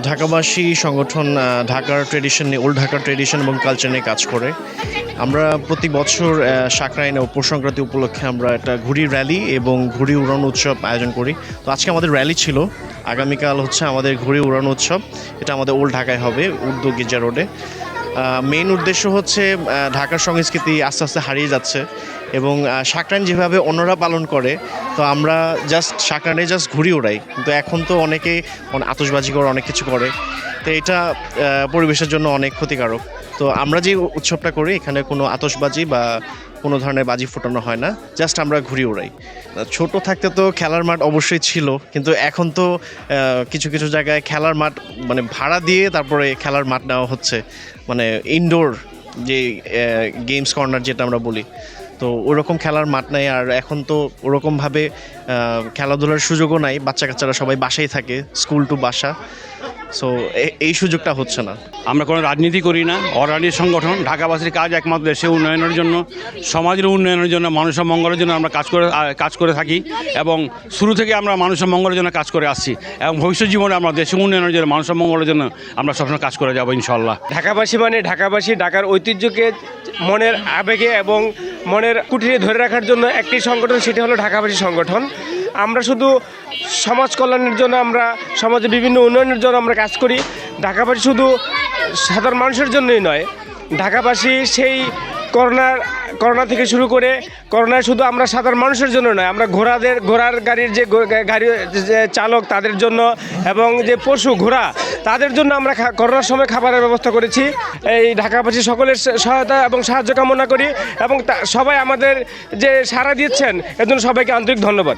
ঢাকাবাসী সংগঠন ঢাকার ট্রেডিশন নিয়ে, ওল্ড ঢাকার ট্রেডিশন এবং কালচার নিয়ে কাজ করে। আমরা প্রতি বছর সাকরাইনে পৌষ সংক্রান্তি উপলক্ষে আমরা একটা ঘুড়ি র্যালি এবং ঘুড়ি উড়ানো উৎসব আয়োজন করি। তো আজকে আমাদের র্যালি ছিল, আগামীকাল হচ্ছে আমাদের ঘুড়ি উড়ানো উৎসব। এটা আমাদের ওল্ড ঢাকায় হবে, উর্দু গির্জা রোডে। মেইন উদ্দেশ্য হচ্ছে ঢাকার সংস্কৃতি আস্তে আস্তে হারিয়ে যাচ্ছে এবং সাকরাইন যেভাবে অন্যরা পালন করে, তো আমরা সাকরাইনে জাস্ট ঘুড়ি ওড়াই, কিন্তু এখন তো অনেকে আতশবাজি করে, অনেক কিছু করে। তো এটা পরিবেশের জন্য অনেক ক্ষতিকারক। তো আমরা যে উৎসবটা করি এখানে কোনো আতশবাজি বা কোনো ধরনের বাজি ফোটানো হয় না, জাস্ট আমরা ঘুড়ি উড়াই। ছোট থাকতে তো খেলার মাঠ অবশ্যই ছিল, কিন্তু এখন তো কিছু কিছু জায়গায় খেলার মাঠ মানে ভাড়া দিয়ে তারপরে খেলার মাঠ নেওয়া হচ্ছে, মানে ইনডোর যে গেমস কর্নার যেটা আমরা বলি। তো ওরকম খেলার মাঠ নাই, আর এখন তো ওরকমভাবে খেলাধুলার সুযোগও নাই। বাচ্চা কাচ্চারা সবাই বাসায় থাকে, স্কুল টু বাসা। সো এই সুযোগটা হচ্ছে না। আমরা কোনো রাজনীতি করি না, অরাজনৈতিক সংগঠন। ঢাকাবাসীর কাজ একমাত্র দেশের উন্নয়নের জন্য, সমাজের উন্নয়নের জন্য, মানুষের মঙ্গলের জন্য আমরা কাজ করে থাকি এবং শুরু থেকে আমরা মানুষের মঙ্গলের জন্য কাজ করে আসছি এবং ভবিষ্যৎ জীবনে আমরা দেশের উন্নয়নের জন্য, মানুষের মঙ্গলের জন্য আমরা সবসময় কাজ করে যাবো ইনশাল্লাহ। ঢাকাবাসী মানে ঢাকাবাসী ঢাকার ঐতিহ্যকে মনের আবেগে এবং মনের কুটিরে ধরে রাখার জন্য একটি সংগঠন, সেটি হলো ঢাকাবাসী সংগঠন। আমরা শুধু সমাজ কল্যাণের জন্য, আমরা সমাজে বিভিন্ন উন্নয়নের জন্য আমরা কাজ করি। ঢাকাবাসী শুধু সাধারণ মানুষের জন্যই নয়, ঢাকাবাসী সেই করোনা থেকে শুরু করে, করোনায় শুধু আমরা সাধারণ মানুষের জন্য নয়, আমরা ঘোড়ার গাড়ির যে চালক তাদের জন্য এবং যে পশু ঘোড়া তাদের জন্য আমরা করোনার সময় খাবারের ব্যবস্থা করেছি। এই ঢাকাবাসী সকলের সহায়তা এবং সাহায্য কামনা করি এবং সবাই আমাদের যে সাড়া দিচ্ছেন এর জন্য সবাইকে আন্তরিক ধন্যবাদ।